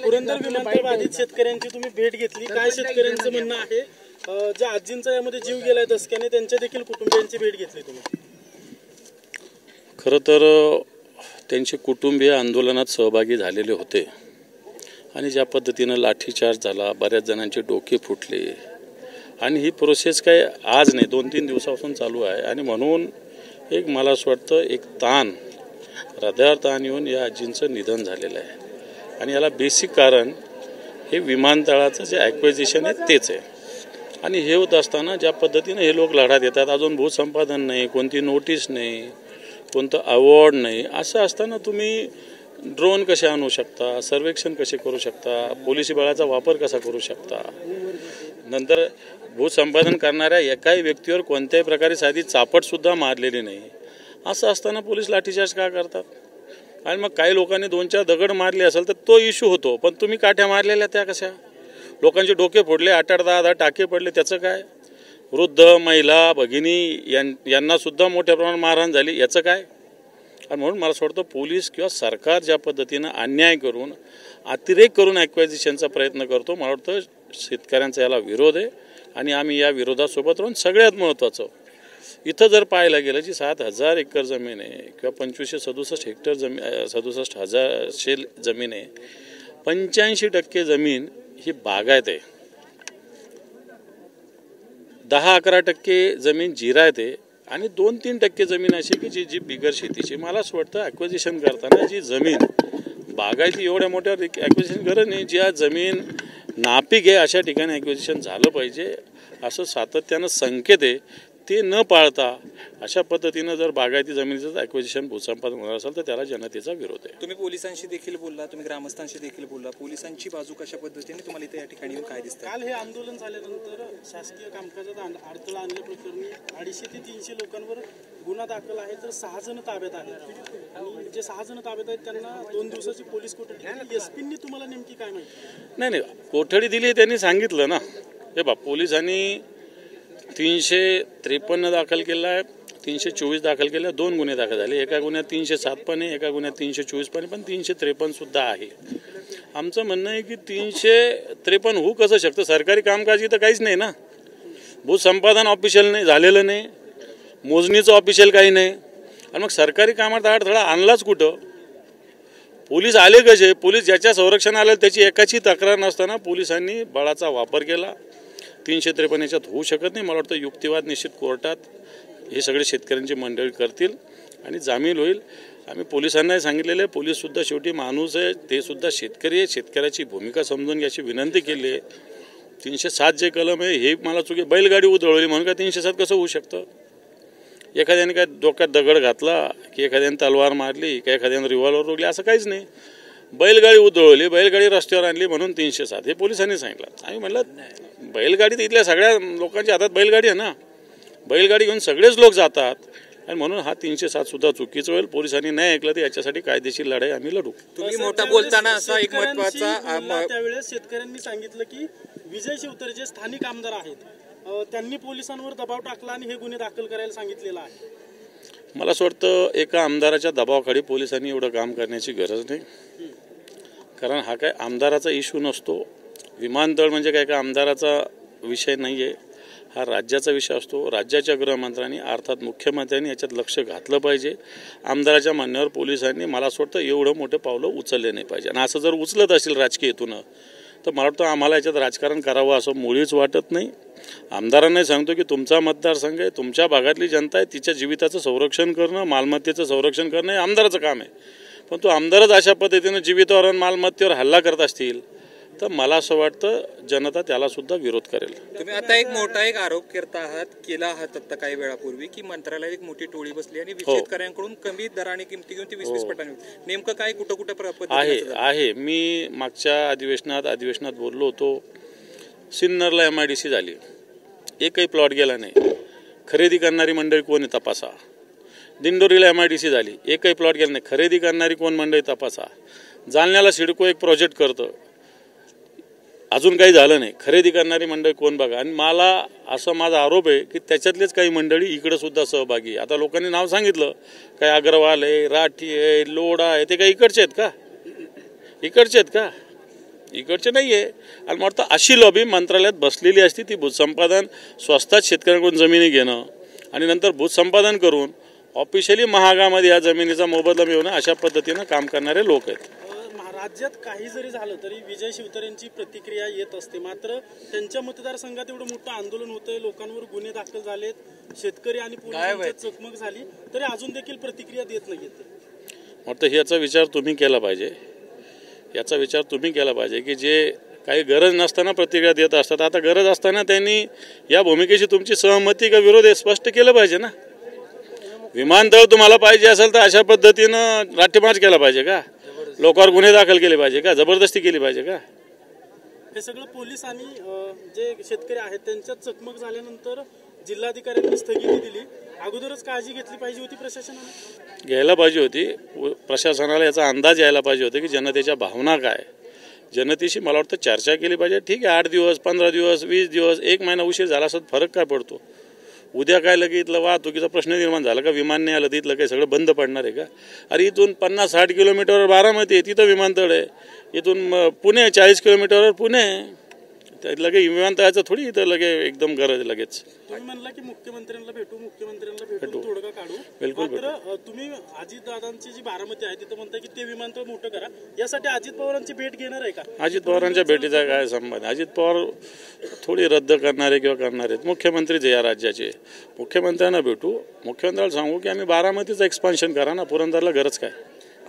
पुरंदर विमानतळ बाधित शेतकऱ्यांची तुम्ही भेट घेतली, काय शेतकऱ्यांचं म्हणणं आहे? ज्या आजींचा यामध्ये जीव गेलाय दसक्याने, त्यांच्या देखील कुटुंबियांची भेट घेतली तुम्ही? खरं तर त्यांचे कुटुंबीय आंदोलनात सहभागी झालेले होते आणि ज्या पद्धतीनं लाठीचार्ज झाला, बऱ्याच जणांचे डोके फुटले आणि ही प्रोसेस काय आज नाही 2-3 दिवसापासून चालू आहे आणि म्हणून एक मला असं वाटतं एक ताण, हृदयावर ताण येऊन या आजींचं निधन झालेलं आहे आणि याला बेसिक कारण हे विमानतळाचं जे ॲक्विजिशन आहे तेच आहे. आणि हे होत असताना ज्या पद्धतीनं हे लोक लढा देतात, अजून भूसंपादन नाही, कोणती नोटीस नाही, कोणतं अवॉर्ड नाही, असं असताना तुम्ही ड्रोन कसे आणू शकता, सर्वेक्षण कसे करू शकता, पोलिसी बळाचा वापर कसा करू शकता, नंतर भूसंपादन करणाऱ्या एकाही व्यक्तीवर कोणत्याही प्रकारे साधी चापटसुद्धा मारलेली नाही. असं असताना पोलीस लाठीचार्ज का करतात? आणि मग काही लोकांनी 2-4 दगड मारले असेल तर तो इश्यू होतो, पण तुम्ही काठ्या मारलेल्या त्या कशा? लोकांचे डोके फोडले, 8-10 टाके पडले, त्याचं काय? वृद्ध, महिला, भगिनी यांना सुद्धा मोठ्या प्रमाणात मारहाण झाली, याचं काय? आणि म्हणून मला असं वाटतं पोलीस किंवा सरकार ज्या पद्धतीनं अन्याय करून अतिरेक करून ॲक्वायझिशनचा प्रयत्न करतो, मला वाटतं शेतकऱ्यांचा याला विरोध आहे आणि आम्ही या विरोधासोबत राहून सगळ्यात महत्त्वाचं इथं जर पाहायला गेलं जी 7,000 एकर जमीन आहे किंवा 2567 हेक्टर जमीन 67,000 शेल जमीन आहे, 85% जमीन ही बागायत आहे, 10-11% जमीन जिरायत आहे आणि 2-3% जमीन अशी की जी बिगर शेतीची. मला असं वाटतं ॲक्विजिशन करताना जी जमीन बागायती एवढ्या मोठ्या ॲक्विजिशन गरज नाही, ज्या जमीन नापीक आहे अशा ठिकाणी ॲक्विजिशन झालं पाहिजे असं सातत्यानं संकेत आहे. ते न पाळता अशा पद्धतीनं जर बागायती जमिनीचं ॲक्विजिशन भूसंपादन होणार असेल तर त्याला जनतेचा विरोध आहे. तुम्ही पोलिसांशी देखील बोलला, तुम्ही ग्रामस्थांशी देखील बोलला, पोलिसांची बाजू कशा पद्धतीने तुम्हाला इथे या ठिकाणी येऊन काय दिसतं? काल हे आंदोलन झाल्यानंतर शासकीय कामकाजात अडथळा आणल्याप्रकरणी 250 ते 300 लोकांवर गुन्हा दाखल आहे, तर 6 जण ताब्यात आहेत आणि जे 6 जण ताब्यात आहेत त्यांना 2 दिवसाची पोलीस कोठडी. एसपींनी तुम्हाला नेमकी काय माहिती? नाही, कोठडी दिली त्यांनी सांगितलं ना. हे बा, पोलिसांनी 353 दाखल केला आहे, 324 दाखल केल्या, 2 गुन्हे दाखल झाले. एका गुन्ह्यात 307 पण आहे, एका गुन्ह्यात 324 पण आहे, पण 353 सुद्धा आहे. आमचं म्हणणं आहे की 353 होऊ कसं शकतं? सरकारी कामकाज इथं काहीच नाही ना, भूसंपादन ऑफिशियल नाही झालेलं नाही, मोजणीचं ऑफिशियल काही नाही, आणि मग सरकारी कामात अडथळा आणलाच कुठं? पोलीस आले कसे? पोलीस ज्याच्या संरक्षण आलं त्याची एकाची तक्रार नसताना पोलिसांनी बळाचा वापर केला. 353 याच्यात होऊ शकत नाही. मला वाटतं युक्तिवाद निश्चित कोर्टात हे सगळे शेतकऱ्यांची मंडळी करतील आणि जामीन होईल. आम्ही पोलिसांनाही सांगितलेलं आहे, पोलीससुद्धा शेवटी माणूस आहे, ते सुद्धा शेतकरी आहे, शेतकऱ्याची भूमिका समजून घ्यायची विनंती केली आहे. 307 जे कलम आहे हे मला चुकी, बैलगाडी उधळवली म्हणून का 307 कसं होऊ शकतं? एखाद्याने काय डोक्यात दगड घातला की एखाद्याने तलवार मारली की एखाद्याने रिव्हॉल्वर रोखली असं काहीच नाही. बैलगाडी उधळवली, बैलगाडी रस्त्यावर आणली म्हणून 307 हे पोलिसांनी सांगितलं. आम्ही म्हटलं बैलगाडी तर इथल्या सगळ्या लोकांच्या हातात बैलगाडी आहे ना, बैलगाडी घेऊन सगळेच लोक जातात आणि म्हणून हा 307 सुद्धा चुकीचं होईल. पोलिसांनी नाही ऐकलं तर याच्यासाठी कायदेशीर लढाई आम्ही लढू. तुम्ही मोठा बोलताना असा एक महत्त्वाचा त्यावेळेस शेतकऱ्यांनी सांगितलं की विजय शिवतारे जे स्थानिक आमदार आहेत त्यांनी पोलिसांवर दबाव टाकला आणि हे गुन्हे दाखल करायला सांगितलेलं आहे. मला असं वाटतं एका आमदाराच्या दबावाखाली पोलिसांनी एवढं काम करण्याची गरज नाही, कारण हा काय आमदाराचा इश्यू नसतो. विमानतळ म्हणजे काय का आमदाराचा विषय नाही आहे, हा राज्याचा विषय असतो. राज्याच्या गृहमंत्र्यांनी अर्थात मुख्यमंत्र्यांनी याच्यात लक्ष घातलं पाहिजे. आमदाराच्या म्हणण्यावर पोलिसांनी मला असं वाटतं एवढं मोठे पावलं उचलले नाही पाहिजे. आणि असं जर उचलत असेल राजकीय हेतून तर मला वाटतं आम्हाला याच्यात राजकारण करावं असं मुळीच वाटत नाही. आमदारांनाही सांगतो की तुमचा मतदारसंघ आहे, तुमच्या भागातली जनता आहे, तिच्या जीविताचं संरक्षण करणं, मालमत्तेचं संरक्षण करणं हे आमदाराचं काम आहे. पण तो आमदारच अशा पद्धतीनं जीवितावर आणि मालमत्तेवर हल्ला करत असतील तर मला असं वाटतं जनता त्याला सुद्धा विरोध करेल. तुम्ही आता एक मोठा आरोप करता आहात, केला आहात आता काही वेळापूर्वी, की मंत्रालयात एक मोठी टोळी बसली आणि शेतकऱ्यांकडून कमी दराने किमती घेऊन ती 20-20 पटाने. नेमकं काय कुठं आहे? मी मागच्या अधिवेशनात बोललो होतो. सिन्नरला MIDC झाली, एकही प्लॉट गेला नाही. खरेदी करणारी मंडळी कोण आहे तपासा. दिंडोरीला MIDC झाली, एकही प्लॉट गेला नाही. खरेदी करणारी कोण मंडळी तपासा. जालन्याला सिडको एक प्रोजेक्ट करतं, अजून काही झालं नाही. खरेदी करणारी मंडळी कोण बघा. आणि मला असं माझा आरोप आहे की त्याच्यातलेच काही मंडळी इकडे सुद्धा सहभागी. आता लोकांनी नाव सांगितलं, काय अग्रवाल आहे, राठी आहे, लोढा आहे, ते काही इकडचे आहेत का? इकडचे आहेत का? इकडचे नाही आहे. आणि मला वाटतं अशी लॉबी मंत्रालयात बसलेली असती, ती भूसंपादन स्वस्तात शेतकऱ्यांकडून जमिनी घेणं आणि नंतर भूसंपादन करून ऑफिशियली महागामध्ये या जमिनीचा मोबदला मिळवणं, अशा पद्धतीनं काम करणारे लोक आहेत. राज्यात काही जरी झालं तरी विजय शिवतारेंची प्रतिक्रिया येत असते. मात्र त्यांच्या मतदारसंघात एवढं मोठं आंदोलन होतंय, लोकांवर गुन्हे दाखल झालेत, शेतकरी आणि पोलिसांची चकमक झाली, तरी अजून देखील प्रतिक्रिया देत नाहीत. वाटतं याचा विचार तुम्ही केला पाहिजे. याचा विचार तुम्ही केला पाहिजे की जे काही गरज नसताना प्रतिक्रिया देत असतात, आता गरज असताना त्यांनी या भूमिकेशी तुमची सहमती का विरोध हे स्पष्ट केलं पाहिजे ना. विमानतळ तुम्हाला पाहिजे असेल तर अशा पद्धतीनं लाठीमार्च केला पाहिजे का? लोकांवर गुन्हे दाखल केले पाहिजे का? जबरदस्ती केली पाहिजे का? हे सगळं पोलीस आणि जे शेतकरी आहेत त्यांच्यात चकमक झाल्यानंतर जिल्हाधिकाऱ्यांनी स्थगिती दिली. अगोदरच काळजी घेतली पाहिजे होती प्रशासनाने. घ्यायला पाहिजे होती. प्रशासनाला याचा अंदाज यायला पाहिजे होता की जनतेच्या भावना काय, जनतेशी मला वाटतं चर्चा केली पाहिजे. ठीक आहे, 8 दिवस 15 दिवस 20 दिवस 1 महिना उशीर झाला असं फरक काय पडतो? उद्या काय लगे इथलं वाहतुकीचा प्रश्न निर्माण झाला का? विमान नाही आलं तर इथलं काही सगळं बंद पडणार आहे का? अरे इथून 50-60 किलोमीटरवर बारामती आहे, तिथं विमानतळ आहे. इथून पुणे 40 किलोमीटरवर पुणे आहे. लगे विमानतळाचं थोडी इथं लगे एकदम गरज लगेच. तुम्ही म्हणला की मुख्यमंत्र्यांना भेटू तोडगा काढू. बिलकुल मात्र तुम्ही अजितदादांची जी बारामती आहे तिथं म्हणताय की ते विमानतळ मोठं करा, यासाठी अजित पवारांची भेट घेणार आहे का? अजित पवारांच्या भेटीचा काय संबंध? अजित पवार थोडी रद्द करणारे किंवा करणार आहेत. मुख्यमंत्रीच या राज्याचे. मुख्यमंत्र्यांना भेटू, मुख्यमंत्र्याला सांगू की आम्ही बारामतीचं एक्सपान्शन करा ना, पुरंदरला गरज काय?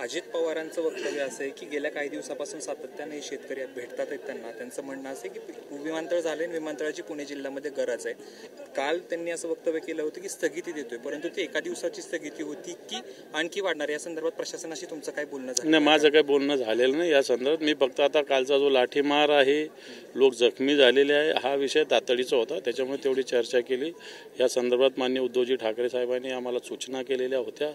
अजित पवारांचं वक्तव्य असं आहे की गेल्या काही दिवसापासून सातत्याने शेतकरी भेटतात आहेत त्यांना. त्यांचं म्हणणं असं आहे की विमानतळ झाले, विमानतळाची पुणे जिल्ह्यामध्ये गरज आहे. काल त्यांनी असं वक्तव्य केलं होतं की स्थगिती देतोय, परंतु ती एका दिवसाची स्थगिती होती की आणखी वाढणार? या संदर्भात प्रशासनाशी तुमचं काय बोलणं झालं? नाही, माझं काही बोलणं झालेलं नाही या संदर्भात. मी फक्त आता कालचा जो लाठीमार आहे, लोक जखमी झालेले आहे, हा विषय तातडीचा होता, त्याच्यामुळे तेवढी चर्चा केली. या संदर्भात माननीय उद्धवजी ठाकरे साहेबांनी आम्हाला सूचना केलेल्या होत्या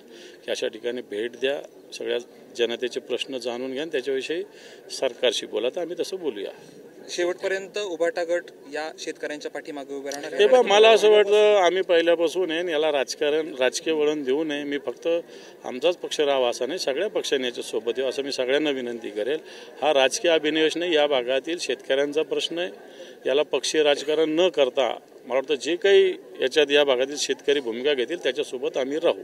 की अशा ठिकाणी भेट द्या, सगळ्या जनतेचे प्रश्न जाणून घ्या, त्याच्याविषयी सरकारशी बोला. तर आम्ही तसं बोलूया. शेवटपर्यंत उभाटा गट या शेतकऱ्यांच्या पाठीमागे उभे राहणार हे बघ, मला असं वाटतं आम्ही पहिल्यापासून आहे याला राजकीय वळण देऊ नये. मी फक्त आमचाच पक्ष राहावा असं नाही, सगळ्या पक्षांनी याच्यासोबत येऊ असं मी सगळ्यांना विनंती करेल. हा राजकीय अभिनिवेश नाही, या भागातील शेतकऱ्यांचा प्रश्न आहे. याला पक्षीय राजकारण न करता मला वाटतं जे काही याच्यात या भागातील शेतकरी भूमिका घेतील त्याच्यासोबत आम्ही राहू.